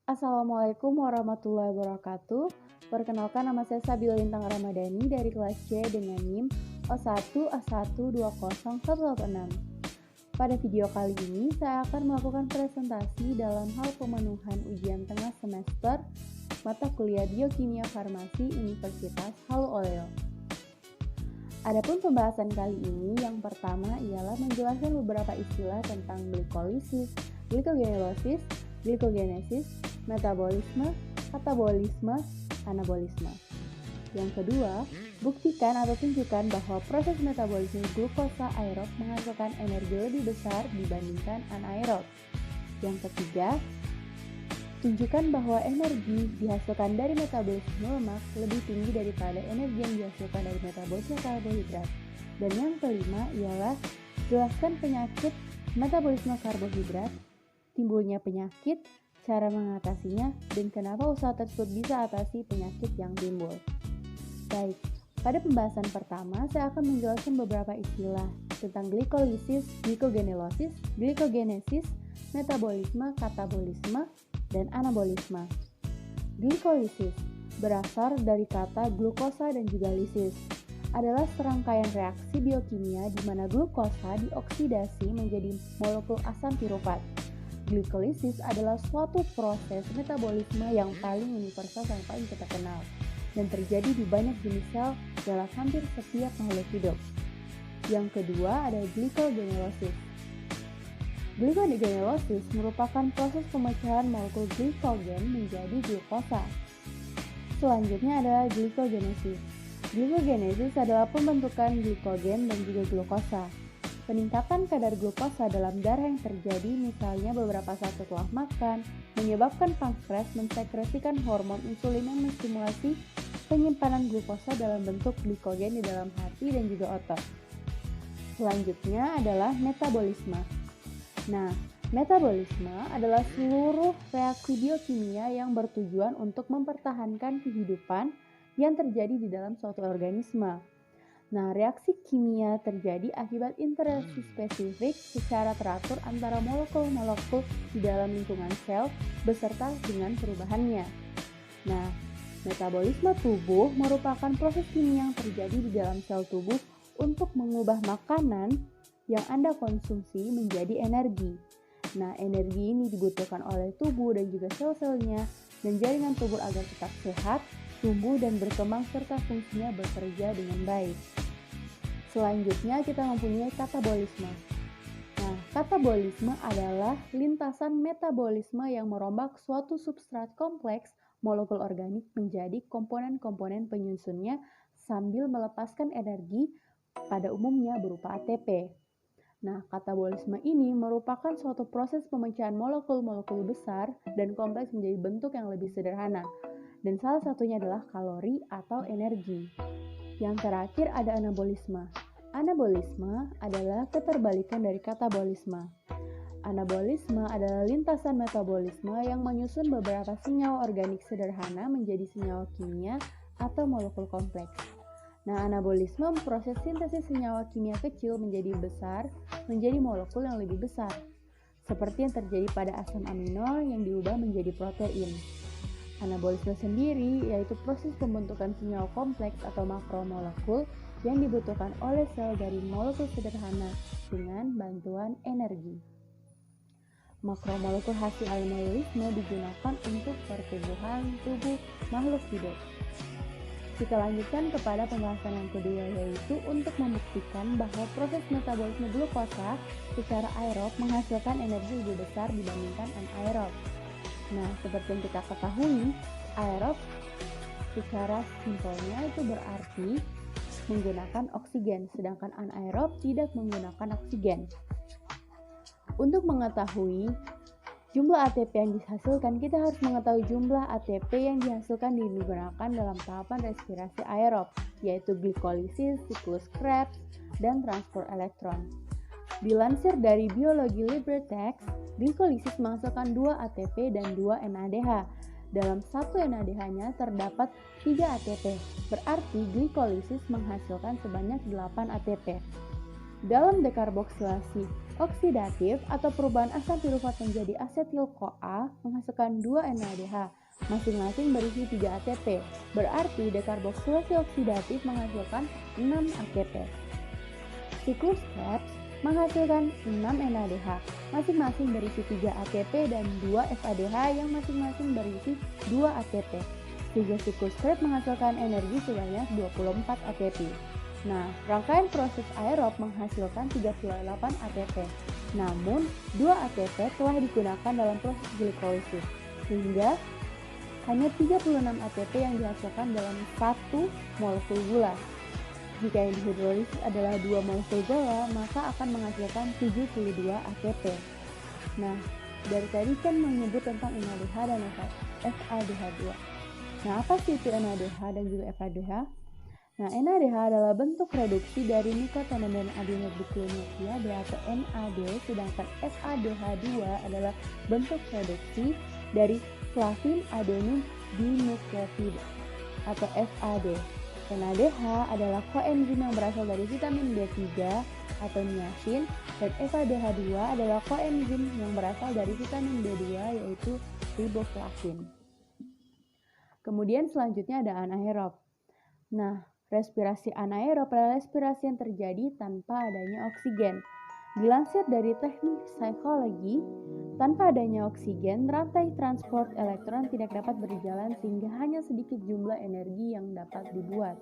Assalamualaikum warahmatullahi wabarakatuh. Perkenalkan, nama saya Sabila Lintang Ramadhani dari kelas C dengan NIM O1A1201186. Pada video kali ini, saya akan melakukan presentasi dalam hal pemenuhan ujian tengah semester mata kuliah Biokimia Farmasi Universitas Halu Oleo. Adapun pembahasan kali ini, yang pertama ialah menjelaskan beberapa istilah tentang glikolisis, glikogenelosis, glikogenesis, metabolisme, katabolisme, anabolisme. Yang kedua, buktikan atau tunjukkan bahwa proses metabolisme glukosa aerob menghasilkan energi lebih besar dibandingkan anaerob. Yang ketiga, tunjukkan bahwa energi dihasilkan dari metabolisme lemak lebih tinggi daripada energi yang dihasilkan dari metabolisme karbohidrat. Dan yang kelima ialah jelaskan penyakit metabolisme karbohidrat, timbulnya penyakit, cara mengatasinya, dan kenapa usaha tersebut bisa atasi penyakit yang timbul. Baik, pada pembahasan pertama saya akan menjelaskan beberapa istilah tentang glikolisis, glikogenelosis, glikogenesis, metabolisme, katabolisme, dan anabolisme. Glikolisis berasal dari kata glukosa dan juga lisis. Adalah serangkaian reaksi biokimia di mana glukosa dioksidasi menjadi molekul asam piruvat. Glikolisis adalah suatu proses metabolisme yang paling universal dan paling kita kenal dan terjadi di banyak jenis sel dalam hampir setiap makhluk hidup. Yang kedua ada glikogenelosis. Glikogenelosis merupakan proses pemecahan molekul glikogen menjadi glukosa. Selanjutnya adalah glikogenesis. Glikogenesis adalah pembentukan glikogen dan juga glukosa. Peningkatan kadar glukosa dalam darah yang terjadi misalnya beberapa saat setelah makan menyebabkan pankreas mensekresikan hormon insulin yang menstimulasi penyimpanan glukosa dalam bentuk glikogen di dalam hati dan juga otot. Selanjutnya adalah metabolisme. Nah, metabolisme adalah seluruh reaksi biokimia yang bertujuan untuk mempertahankan kehidupan yang terjadi di dalam suatu organisme. Nah, reaksi kimia terjadi akibat interaksi spesifik secara teratur antara molekul-molekul di dalam lingkungan sel beserta dengan perubahannya. Nah, metabolisme tubuh merupakan proses kimia yang terjadi di dalam sel tubuh untuk mengubah makanan yang Anda konsumsi menjadi energi. Nah, energi ini dibutuhkan oleh tubuh dan juga sel-selnya dan jaringan tubuh agar tetap sehat, tumbuh dan berkembang serta fungsinya bekerja dengan baik. Selanjutnya kita mempunyai katabolisme. Nah, katabolisme adalah lintasan metabolisme yang merombak suatu substrat kompleks molekul organik menjadi komponen-komponen penyusunnya sambil melepaskan energi pada umumnya berupa ATP. Nah, katabolisme ini merupakan suatu proses pemecahan molekul-molekul besar dan kompleks menjadi bentuk yang lebih sederhana. Dan salah satunya adalah kalori atau energi. Yang terakhir ada anabolisme. Anabolisme adalah keterbalikan dari katabolisme. Anabolisme adalah lintasan metabolisme yang menyusun beberapa senyawa organik sederhana menjadi senyawa kimia atau molekul kompleks. Nah, anabolisme memproses sintesis senyawa kimia kecil menjadi besar, menjadi molekul yang lebih besar, seperti yang terjadi pada asam amino yang diubah menjadi protein. Anabolisme sendiri yaitu proses pembentukan senyawa kompleks atau makromolekul yang dibutuhkan oleh sel dari molekul sederhana dengan bantuan energi. Makromolekul hasil anabolisme digunakan untuk pertumbuhan tubuh makhluk hidup. Kita lanjutkan kepada pembahasan yang kedua, yaitu untuk membuktikan bahwa proses metabolisme glukosa secara aerob menghasilkan energi lebih besar dibandingkan anaerob. Nah, seperti yang kita ketahui, aerob secara simpelnya itu berarti menggunakan oksigen, sedangkan anaerob tidak menggunakan oksigen. Untuk mengetahui jumlah ATP yang dihasilkan, kita harus mengetahui jumlah ATP yang dihasilkan digunakan dalam tahapan respirasi aerob, yaitu glikolisis, siklus Krebs, dan transport elektron. Dilansir dari biologi LibreText, glikolisis menghasilkan 2 ATP dan 2 NADH. Dalam satu NADH-nya terdapat 3 ATP, berarti glikolisis menghasilkan sebanyak 8 ATP. Dalam dekarboksilasi oksidatif atau perubahan asam pirufat menjadi asetil-CoA menghasilkan 2 NADH, masing-masing berisi 3 ATP. Berarti dekarboksilasi oksidatif menghasilkan 6 ATP. Siklus Krebs menghasilkan 6 NADH, masing-masing berisi 3 ATP dan 2 FADH yang masing-masing berisi 2 ATP. Sehingga siklus Krebs menghasilkan energi sebanyak 24 ATP. Nah, rangkaian proses aerob menghasilkan 38 ATP. Namun, 2 ATP telah digunakan dalam proses glikolisis, sehingga hanya 36 ATP yang dihasilkan dalam 1 molekul gula. Jika yang dihidrolisis adalah 2 molekul gula, maka akan menghasilkan 72 ATP. Nah, dari tadi kan menyebut tentang NADH dan FADH2. Nah, apa sih itu NADH dan juga FADH? Nah, NADH adalah bentuk reduksi dari nikotinamida adenobukleonuklida atau NAD, sedangkan FADH2 adalah bentuk reduksi dari flavin adenin dinukleotida atau FAD. NADH adalah koenzim yang berasal dari vitamin B3 atau niacin, dan FADH2 adalah koenzim yang berasal dari vitamin B2 yaitu riboflavin. Kemudian selanjutnya ada anaerob. Nah, respirasi anaerob adalah respirasi yang terjadi tanpa adanya oksigen. Dilansir dari teknik psikologi, tanpa adanya oksigen, rantai transport elektron tidak dapat berjalan sehingga hanya sedikit jumlah energi yang dapat dibuat.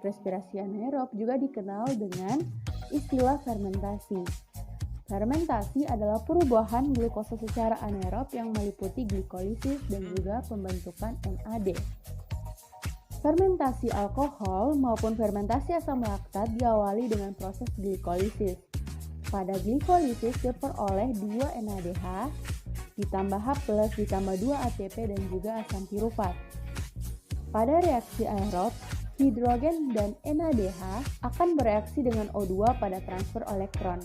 Respirasi anaerob juga dikenal dengan istilah fermentasi. Fermentasi adalah perubahan glukosa secara anaerob yang meliputi glikolisis dan juga pembentukan NAD. Fermentasi alkohol maupun fermentasi asam laktat diawali dengan proses glikolisis. Pada glikolisis diperoleh 2 NADH ditambah H+ ditambah 2 ATP dan juga asam pirufat. Pada reaksi aerob, hidrogen dan NADH akan bereaksi dengan O2 pada transfer elektron.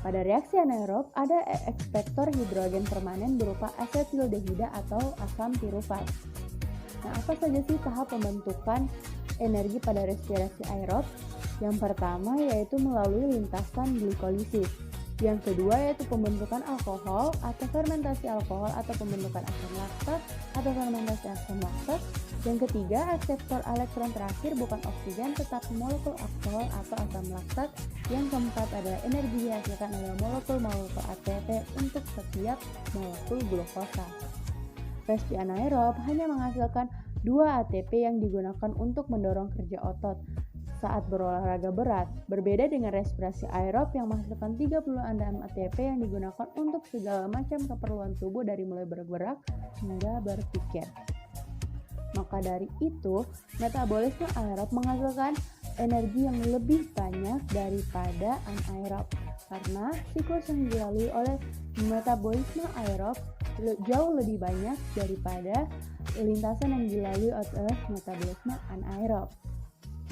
Pada reaksi anaerob ada ekspektor hidrogen permanen berupa asetildehida atau asam pirufat. Nah, apa saja sih tahap pembentukan energi pada respirasi aerob? Yang pertama yaitu melalui lintasan glikolisis. Yang kedua yaitu pembentukan alkohol atau fermentasi alkohol atau pembentukan asam laktat atau fermentasi asam laktat. Yang ketiga, akseptor elektron terakhir bukan oksigen tetapi molekul alkohol atau asam laktat. Yang keempat adalah energi dihasilkan oleh molekul-molekul ATP untuk setiap molekul glukosa. Respirasi anaerob hanya menghasilkan 2 ATP yang digunakan untuk mendorong kerja otot saat berolahraga berat, berbeda dengan respirasi aerob yang menghasilkan 36 ATP yang digunakan untuk segala macam keperluan tubuh dari mulai bergerak hingga berpikir. Maka dari itu, metabolisme aerob menghasilkan energi yang lebih banyak daripada anaerob karena siklus yang dilalui oleh metabolisme aerob jauh lebih banyak daripada lintasan yang dilalui oleh metabolisme anaerob.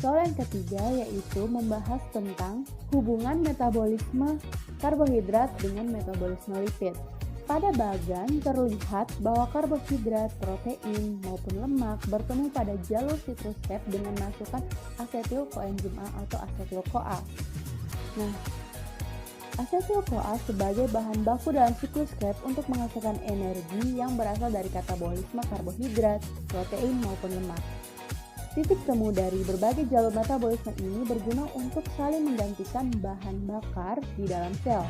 Soal yang ketiga yaitu membahas tentang hubungan metabolisme karbohidrat dengan metabolisme lipid. Pada bagan terlihat bahwa karbohidrat, protein, maupun lemak bertemu pada jalur citrus step dengan masukan asetil koenzim A atau asetil-CoA. Nah, asetil-CoA sebagai bahan baku dalam siklus Krebs untuk menghasilkan energi yang berasal dari katabolisme karbohidrat, protein, maupun lemak. Titik temu dari berbagai jalur metabolisme ini berguna untuk saling menggantikan bahan bakar di dalam sel.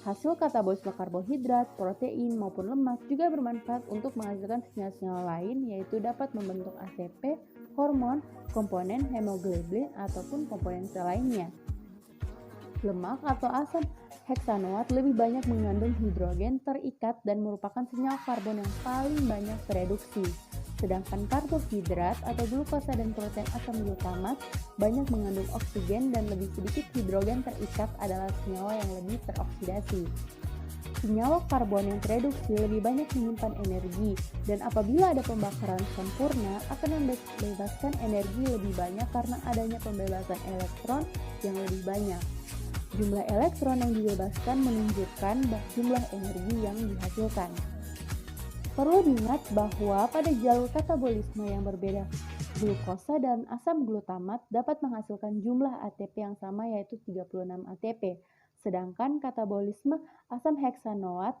Hasil katabolisme karbohidrat, protein, maupun lemak juga bermanfaat untuk menghasilkan senyawa-senyawa lain yaitu dapat membentuk ATP, hormon, komponen hemoglobin, ataupun komponen sel lainnya. Lemak atau asam heksanoat lebih banyak mengandung hidrogen terikat dan merupakan senyawa karbon yang paling banyak tereduksi. Sedangkan karbohidrat atau glukosa dan protein asam glutamat banyak mengandung oksigen dan lebih sedikit hidrogen terikat adalah senyawa yang lebih teroksidasi. Senyawa karbon yang tereduksi lebih banyak menyimpan energi dan apabila ada pembakaran sempurna akan membebaskan energi lebih banyak karena adanya pembebasan elektron yang lebih banyak. Jumlah elektron yang dibebaskan menunjukkan jumlah energi yang dihasilkan. Perlu diingat bahwa pada jalur katabolisme yang berbeda Glukosa dan asam glutamat dapat menghasilkan jumlah ATP yang sama yaitu 36 ATP, sedangkan katabolisme asam heksanoat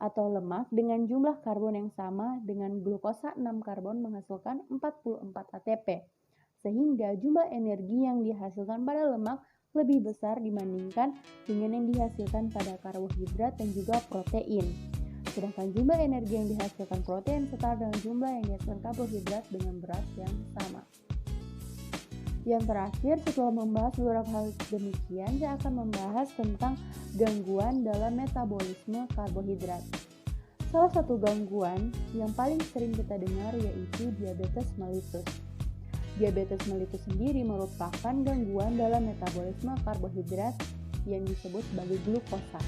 atau lemak dengan jumlah karbon yang sama dengan glukosa 6 karbon menghasilkan 44 ATP, sehingga jumlah energi yang dihasilkan pada lemak lebih besar dibandingkan dengan yang dihasilkan pada karbohidrat dan juga protein. Sedangkan jumlah energi yang dihasilkan protein setara dengan jumlah yang dihasilkan karbohidrat dengan berat yang sama. Yang terakhir, setelah membahas beberapa hal demikian, saya akan membahas tentang gangguan dalam metabolisme karbohidrat. Salah satu gangguan yang paling sering kita dengar yaitu diabetes mellitus. Diabetes mellitus sendiri merupakan gangguan dalam metabolisme karbohidrat yang disebut sebagai glukosa.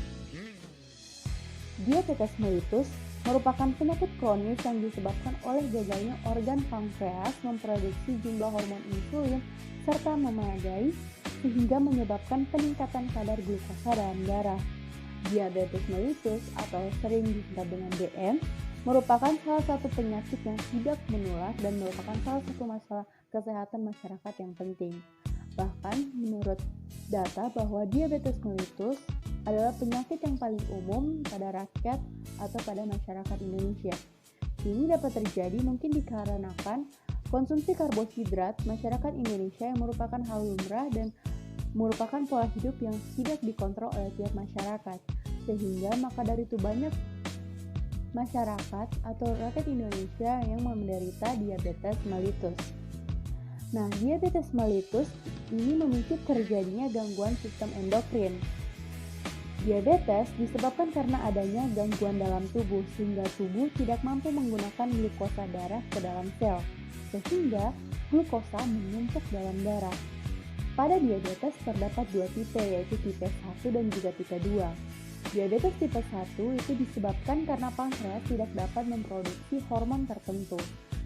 Diabetes mellitus merupakan penyakit kronis yang disebabkan oleh gagalnya organ pankreas memproduksi jumlah hormon insulin serta memadai sehingga menyebabkan peningkatan kadar glukosa dalam darah. Diabetes mellitus atau sering disingkat dengan DM merupakan salah satu penyakit yang tidak menular dan merupakan salah satu masalah kesehatan masyarakat yang penting. Bahkan menurut data bahwa diabetes mellitus adalah penyakit yang paling umum pada rakyat atau pada masyarakat Indonesia. Ini dapat terjadi mungkin dikarenakan konsumsi karbohidrat masyarakat Indonesia yang merupakan hal lumrah dan merupakan pola hidup yang tidak dikontrol oleh tiap masyarakat. Sehingga maka dari itu banyak masyarakat atau rakyat Indonesia yang menderita diabetes mellitus. Nah, diabetes mellitus ini memicu terjadinya gangguan sistem endokrin. Diabetes disebabkan karena adanya gangguan dalam tubuh sehingga tubuh tidak mampu menggunakan glukosa darah ke dalam sel, sehingga glukosa menumpuk dalam darah. Pada diabetes terdapat dua tipe yaitu tipe 1 dan juga tipe 2. Diabetes tipe 1 itu disebabkan karena pankreas tidak dapat memproduksi hormon tertentu.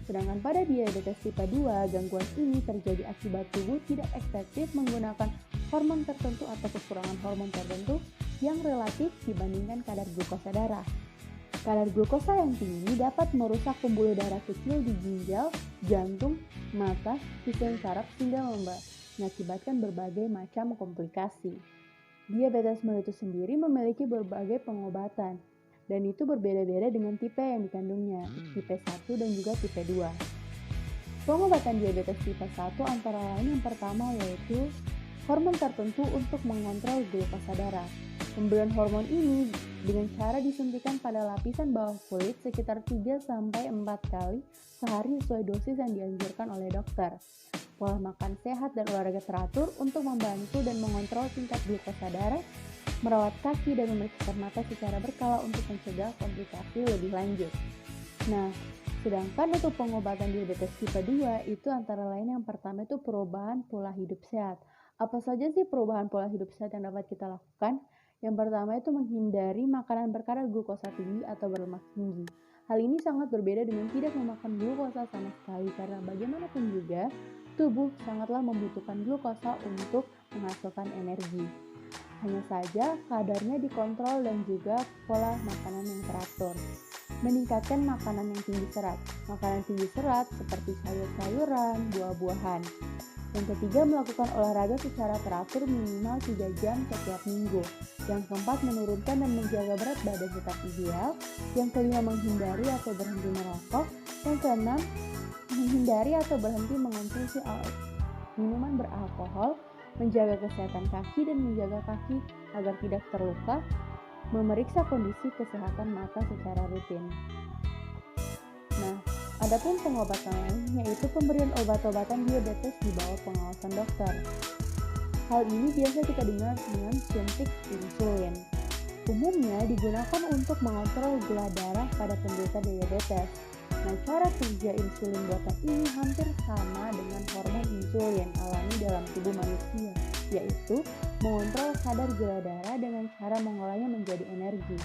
Sedangkan pada diabetes tipe 2, gangguan ini terjadi akibat tubuh tidak efektif menggunakan hormon tertentu atau kekurangan hormon tertentu yang relatif dibandingkan kadar glukosa darah. Kadar glukosa yang tinggi dapat merusak pembuluh darah kecil di ginjal, jantung, mata, sistem saraf sehingga mengakibatkan berbagai macam komplikasi. Diabetes mellitus sendiri memiliki berbagai pengobatan dan itu berbeda-beda dengan tipe yang dikandungnya, tipe 1 dan juga tipe 2. Pengobatan diabetes tipe 1 antara lain yang pertama yaitu hormon tertentu untuk mengontrol glukosa darah. Pemberian hormon ini dengan cara disuntikan pada lapisan bawah kulit sekitar 3-4 kali sehari sesuai dosis yang dianjurkan oleh dokter. Pola makan sehat dan olahraga teratur untuk membantu dan mengontrol tingkat glukosa darah, merawat kaki dan memeriksa mata secara berkala untuk mencegah komplikasi lebih lanjut. Nah, sedangkan untuk pengobatan diabetes tipe 2 itu antara lain yang pertama itu perubahan pola hidup sehat. Apa saja sih perubahan pola hidup sehat yang dapat kita lakukan? Yang pertama itu menghindari makanan berkadar glukosa tinggi atau berlemak tinggi. Hal ini sangat berbeda dengan tidak memakan glukosa sama sekali karena bagaimanapun juga tubuh sangatlah membutuhkan glukosa untuk menghasilkan energi. Hanya saja kadarnya dikontrol dan juga pola makanan yang teratur. Meningkatkan makanan yang tinggi serat. Makanan tinggi serat seperti sayur-sayuran, buah-buahan. Yang ketiga, melakukan olahraga secara teratur minimal 3 jam setiap minggu. Yang keempat, menurunkan dan menjaga berat badan tetap ideal. Yang kelima, menghindari atau berhenti merokok. Yang keenam, menghindari atau berhenti mengonsumsi minuman beralkohol, menjaga kesehatan kaki dan menjaga kaki agar tidak terluka, memeriksa kondisi kesehatan mata secara rutin. Nah, adapun pengobatan lain yaitu pemberian obat-obatan diabetes di bawah pengawasan dokter. Hal ini biasa kita dengar dengan suntik insulin. Umumnya digunakan untuk mengontrol gula darah pada penderita diabetes. Nah, cara kerja insulin buatan ini hampir sama dengan hormon insulin alami dalam tubuh manusia, yaitu mengontrol kadar gula darah dengan cara mengolahnya menjadi energi.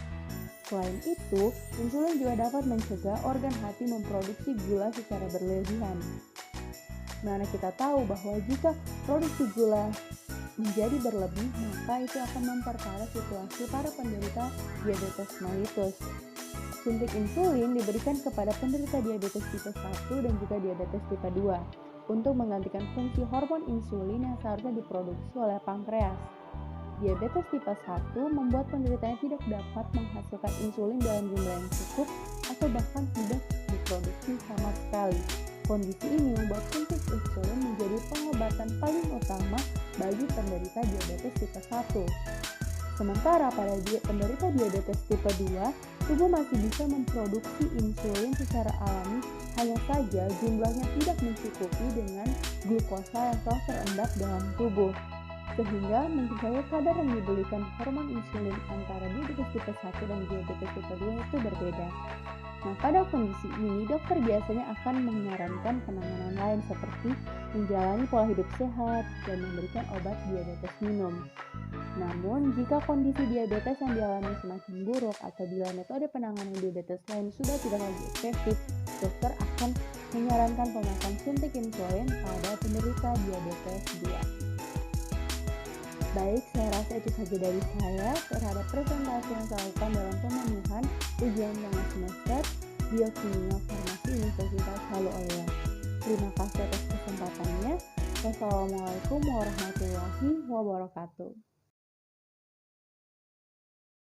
Selain itu, insulin juga dapat mencegah organ hati memproduksi gula secara berlebihan. Mana kita tahu bahwa jika produksi gula menjadi berlebih, maka itu akan memperparah situasi para penderita diabetes mellitus. Suntik insulin diberikan kepada penderita diabetes tipe 1 dan juga diabetes tipe 2. untuk menggantikan fungsi hormon insulin yang seharusnya diproduksi oleh pankreas. Diabetes tipe 1 membuat penderitanya tidak dapat menghasilkan insulin dalam jumlah yang cukup atau bahkan tidak diproduksi sama sekali. Kondisi ini membuat suntik insulin menjadi pengobatan paling utama bagi penderita diabetes tipe 1. Sementara pada penderita diabetes tipe 2, tubuh masih bisa memproduksi insulin secara alami, hanya saja jumlahnya tidak mencukupi dengan glukosa yang telah terendap dalam tubuh. Sehingga mungkin saja kadar yang diberikan hormon insulin antara diabetes tipe 1 dan diabetes tipe 2 itu berbeda. Nah, pada kondisi ini, dokter biasanya akan menyarankan penanganan lain seperti menjalani pola hidup sehat dan memberikan obat diabetes minum. Namun, jika kondisi diabetes yang dialami semakin buruk atau bila metode penanganan diabetes lain sudah tidak lagi efektif, dokter akan menyarankan pemakaian suntik insulin pada penderita diabetes 2. Baik, saya rasa itu saja dari saya terhadap presentasi yang saya lakukan dalam pemenuhan ujian tengah semester Biokimia Farmasi Universitas Halu Oleo. Terima kasih atas kesempatannya. Wassalamualaikum warahmatullahi wabarakatuh.